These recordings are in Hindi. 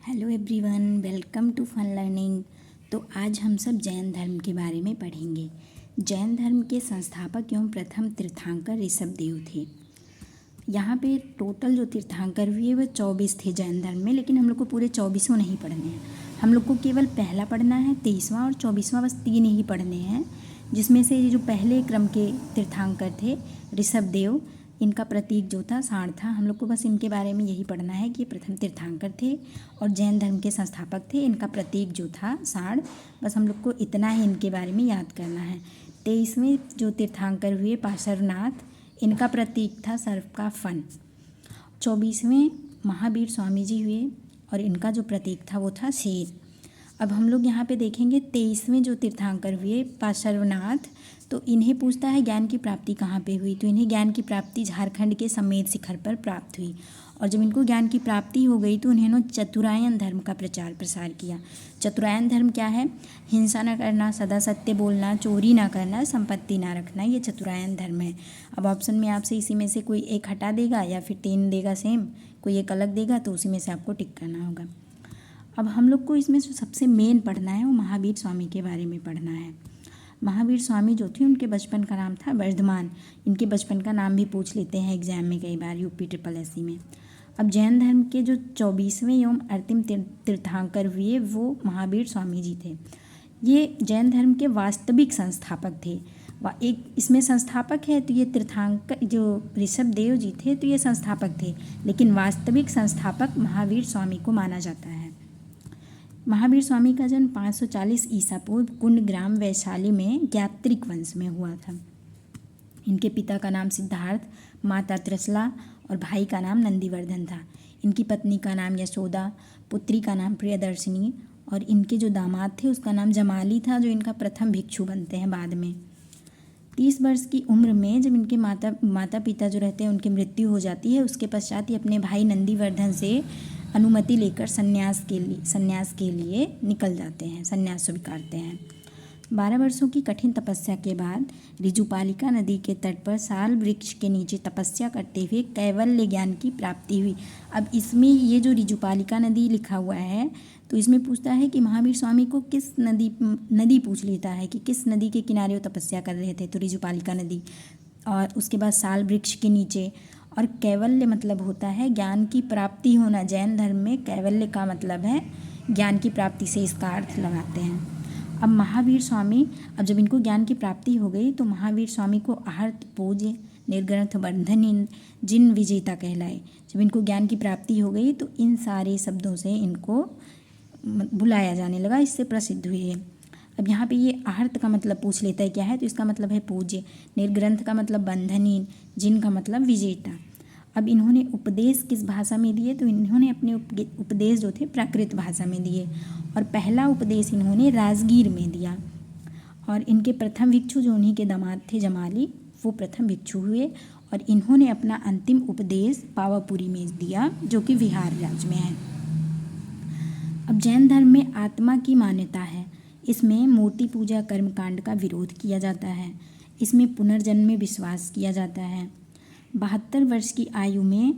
Hello everyone, welcome to fun learning. तो आज हम सब जैन धर्म के बारे में पढ़ेंगे। जैन धर्म के संस्थापक एवं प्रथम तीर्थंकर ऋषभदेव थे। यहाँ पे टोटल जो तीर्थंकर हुए वह 24 थे जैन धर्म में, लेकिन हम लोग को पूरे 24 नहीं पढ़ने हैं। हम लोग को केवल पहला पढ़ना है, 23वां और 24वां, बस 3 ही पढ़ने हैं। जिसमें से ये जो पहले क्रम के तीर्थंकर थे ऋषभदेव, इनका प्रतीक जो था सांड था। हम लोग को बस इनके बारे में यही पढ़ना है कि प्रथम तीर्थंकर थे और जैन धर्म के संस्थापक थे। इनका प्रतीक जो था सांड, बस हम लोग को इतना ही इनके बारे में याद करना है। 23वें जो तीर्थंकर हुए पार्श्वनाथ, इनका प्रतीक था सर्प का फन। 24वें महावीर स्वामी जी हुए और इनका जो प्रतीक था वो था शेर। अब हम लोग यहाँ पे देखेंगे 23वें जो तीर्थंकर हुए पार्श्वनाथ, तो इन्हें पूछता है ज्ञान की प्राप्ति कहाँ पे हुई। तो इन्हें ज्ञान की प्राप्ति झारखंड के समेत शिखर पर प्राप्त हुई। और जब इनको ज्ञान की प्राप्ति हो गई तो उन्होंने चतुरायन धर्म का प्रचार प्रसार किया। चतुरायन धर्म क्या है? हिंसा न करना, सदा सत्य बोलना, चोरी ना करना, संपत्ति ना रखना, ये चतुरायन धर्म है। अब ऑप्शन में आपसे इसी में से कोई एक हटा देगा या फिर 3 देगा सेम, कोई एक अलग देगा, तो उसी में से आपको टिक करना होगा। अब हम लोग को इसमें जो सबसे मेन पढ़ना है वो महावीर स्वामी के बारे में पढ़ना है। महावीर स्वामी जो थे उनके बचपन का नाम था वर्धमान। इनके बचपन का नाम भी पूछ लेते हैं एग्जाम में कई बार, यूपी SSC में। अब जैन धर्म के जो 24वें एवं अंतिम तीर्थंकर हुए वो महावीर स्वामी जी थे। ये जैन धर्म के वास्तविक संस्थापक थे। एक इसमें संस्थापक है तो ये तीर्थंकर जो ऋषभदेव जी थे तो ये संस्थापक थे, लेकिन वास्तविक संस्थापक महावीर स्वामी को माना जाता है। महावीर स्वामी का जन्म 540 ईसा पूर्व कुंड ग्राम वैशाली में ज्ञात्रिक वंश में हुआ था। इनके पिता का नाम सिद्धार्थ, माता त्रिशला और भाई का नाम नंदीवर्धन था। इनकी पत्नी का नाम यशोदा, पुत्री का नाम प्रियदर्शिनी और इनके जो दामाद थे उसका नाम जमाली था, जो इनका प्रथम भिक्षु बनते हैं बाद में। 30 वर्ष की उम्र में जब इनके माता पिता जो रहते हैं उनकी मृत्यु हो जाती है, उसके पश्चात ही अपने भाई नंदीवर्धन से अनुमति लेकर संन्यास के लिए निकल जाते हैं, संन्यास स्वीकारते हैं। 12 वर्षों की कठिन तपस्या के बाद ऋजुपालिका नदी के तट पर साल वृक्ष के नीचे तपस्या करते हुए कैवल्य ज्ञान की प्राप्ति हुई। अब इसमें ये जो ऋजुपालिका नदी लिखा हुआ है तो इसमें पूछता है कि महावीर स्वामी को किस नदी पूछ लेता है कि किस नदी के किनारे वो तपस्या कर रहे थे, तो ऋजुपालिका नदी। और उसके बाद साल वृक्ष के नीचे। और कैवल्य मतलब होता है ज्ञान की प्राप्ति होना। जैन धर्म में कैवल्य का मतलब है ज्ञान की प्राप्ति, से इसका अर्थ लगाते हैं। अब महावीर स्वामी, अब जब इनको ज्ञान की प्राप्ति हो गई तो महावीर स्वामी को आहर्त पूज्य निर्ग्रंथ बंधन जिन विजेता कहलाए। जब इनको ज्ञान की प्राप्ति हो गई तो इन सारे शब्दों से इनको बुलाया जाने लगा, इससे प्रसिद्ध हुए। अब यहाँ पे ये आहर्त का मतलब पूछ लेता है क्या है, तो इसका मतलब है पूज्य, निर्ग्रंथ का मतलब बंधनीन, जिन का मतलब विजेता। अब इन्होंने उपदेश किस भाषा में दिए, तो इन्होंने अपने उपदेश जो थे प्राकृत भाषा में दिए और पहला उपदेश इन्होंने राजगीर में दिया। और इनके प्रथम भिक्षु जो उन्हीं के दामाद थे जमाली, वो प्रथम भिक्षु हुए और इन्होंने अपना अंतिम उपदेश पावापुरी में दिया, जो कि बिहार राज्य में है। अब जैन धर्म में आत्मा की मान्यता है। इसमें मूर्ति पूजा कर्मकांड का विरोध किया जाता है। इसमें पुनर्जन्म में विश्वास किया जाता है। 72 वर्ष की आयु में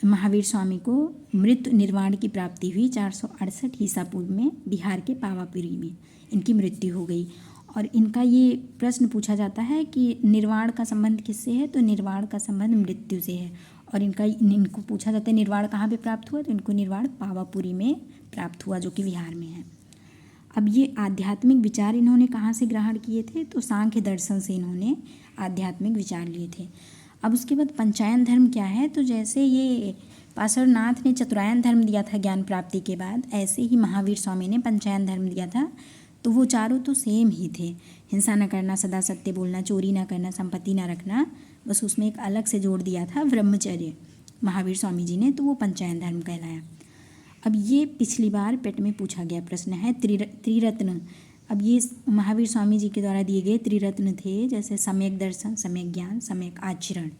महावीर स्वामी को मृत निर्वाण की प्राप्ति हुई। 468 ईसा पूर्व में बिहार के पावापुरी में इनकी मृत्यु हो गई। और इनका ये प्रश्न पूछा जाता है कि निर्वाण का संबंध किससे है, तो निर्वाण का संबंध मृत्यु से है। और इनको पूछा जाता है निर्वाण कहाँ पे प्राप्त हुआ, तो इनको निर्वाण पावापुरी में प्राप्त हुआ, जो कि बिहार में है। अब ये आध्यात्मिक विचार इन्होंने कहाँ से ग्रहण किए थे, तो सांख्य दर्शन से इन्होंने आध्यात्मिक विचार लिए थे। अब उसके बाद पंचायन धर्म क्या है, तो जैसे ये पार्श्वनाथ ने चतुरायन धर्म दिया था ज्ञान प्राप्ति के बाद, ऐसे ही महावीर स्वामी ने पंचायन धर्म दिया था। तो वो चारों तो सेम ही थे। हिंसा न करना, सदा सत्य बोलना, चोरी ना करना, संपत्ति ना रखना, बस उसमें एक अलग से जोड़ दिया था ब्रह्मचर्य महावीर स्वामी जी ने, तो वो पंचायन धर्म कहलाया। अब ये पिछली बार पेट में पूछा गया प्रश्न है त्रिरत्न। अब ये महावीर स्वामी जी के द्वारा दिए गए त्रिरत्न थे, जैसे सम्यक दर्शन, सम्यक ज्ञान, सम्यक आचरण।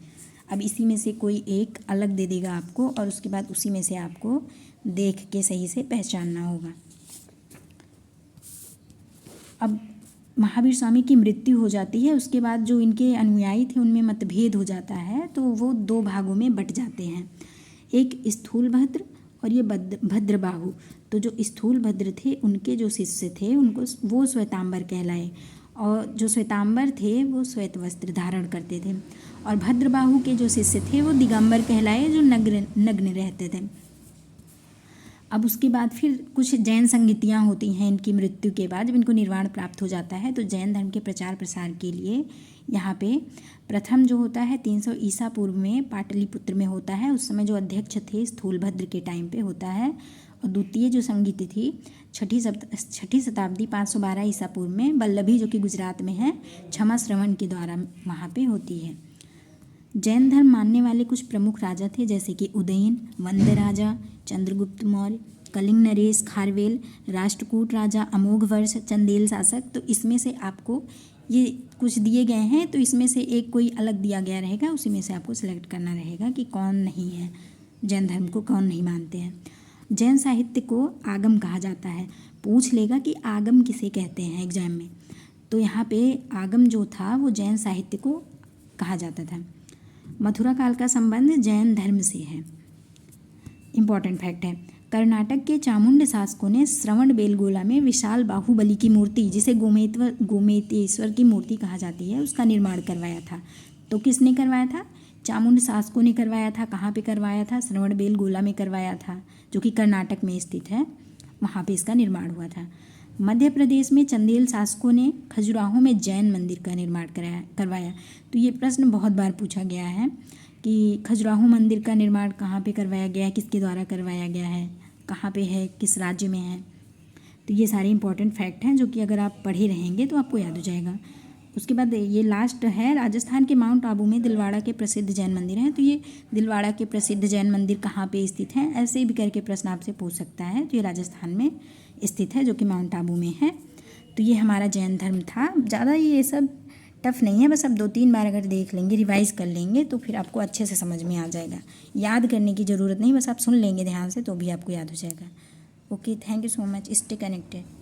अब इसी में से कोई एक अलग दे देगा आपको और उसके बाद उसी में से आपको देख के सही से पहचानना होगा। अब महावीर स्वामी की मृत्यु हो जाती है, उसके बाद जो इनके अनुयायी थे उनमें मतभेद हो जाता है, तो वो 2 भागों में बट जाते हैं। एक स्थूलभद्र और ये भद्रबाहु, तो जो स्थूल भद्र थे उनके जो शिष्य थे उनको वो श्वेतांबर कहलाए, और जो श्वेतांबर थे वो श्वेत वस्त्र धारण करते थे, और भद्रबाहु के जो शिष्य थे वो दिगंबर कहलाए, जो नग्न रहते थे। अब उसके बाद फिर कुछ जैन संगीतियाँ होती हैं इनकी मृत्यु के बाद, जब इनको निर्वाण प्राप्त हो जाता है। तो जैन धर्म के प्रचार प्रसार के लिए यहाँ पे प्रथम जो होता है 300 ईसा पूर्व में पाटलिपुत्र में होता है, उस समय जो अध्यक्ष थे स्थूलभद्र के टाइम पे होता है। और द्वितीय जो संगीति थी छठी शताब्दी 512 ईसा पूर्व में वल्लभी, जो कि गुजरात में है, क्षमा श्रवण के द्वारा वहाँ पे होती है। जैन धर्म मानने वाले कुछ प्रमुख राजा थे, जैसे कि उदयन, वंद राजा, चंद्रगुप्त मौर्य, कलिंग नरेश, खारवेल, राष्ट्रकूट राजा, अमोघ वर्ष, चंदेल शासक। तो इसमें से आपको ये कुछ दिए गए हैं, तो इसमें से एक कोई अलग दिया गया रहेगा, उसी में से आपको सिलेक्ट करना रहेगा कि कौन नहीं है, जैन धर्म को कौन नहीं मानते हैं। जैन साहित्य को आगम कहा जाता है। पूछ लेगा कि आगम किसे कहते हैं एग्जाम में, तो यहाँ पे आगम जो था वो जैन साहित्य को कहा जाता था। मथुरा काल का संबंध जैन धर्म से है। इम्पॉर्टेंट फैक्ट है, कर्नाटक के चामुंड शासकों ने श्रवण बेलगोला में विशाल बाहुबली की मूर्ति, जिसे गोमेतेश्वर की मूर्ति कहा जाती है, उसका निर्माण करवाया था। तो किसने करवाया था? चामुंड शासकों ने करवाया था। कहाँ पे करवाया था? श्रवण बेलगोला में करवाया था, जो कि कर्नाटक में स्थित है, वहाँ पे इसका निर्माण हुआ था। मध्य प्रदेश में चंदेल शासकों ने खजुराहो में जैन मंदिर का निर्माण करवाया। तो ये प्रश्न बहुत बार पूछा गया है कि खजुराहो मंदिर का निर्माण कहाँ पे करवाया गया है, किसके द्वारा करवाया गया है, कहाँ पे है, किस राज्य में है। तो ये सारे इंपॉर्टेंट फैक्ट हैं जो कि अगर आप पढ़े रहेंगे तो आपको याद हो जाएगा। उसके बाद ये लास्ट है, राजस्थान के माउंट आबू में दिलवाड़ा के प्रसिद्ध जैन मंदिर हैं। तो ये दिलवाड़ा के प्रसिद्ध जैन मंदिर कहाँ पे स्थित हैं, ऐसे भी करके प्रश्न आपसे पूछ सकता है। तो ये राजस्थान में स्थित है, जो कि माउंट आबू में है। तो ये हमारा जैन धर्म था। ज़्यादा ये सब टफ नहीं है, बस आप 2-3 बार अगर देख लेंगे, रिवाइज़ कर लेंगे, तो फिर आपको अच्छे से समझ में आ जाएगा। याद करने की ज़रूरत नहीं, बस आप सुन लेंगे ध्यान से तो भी आपको याद हो जाएगा। Okay, thank you so much, stay connected.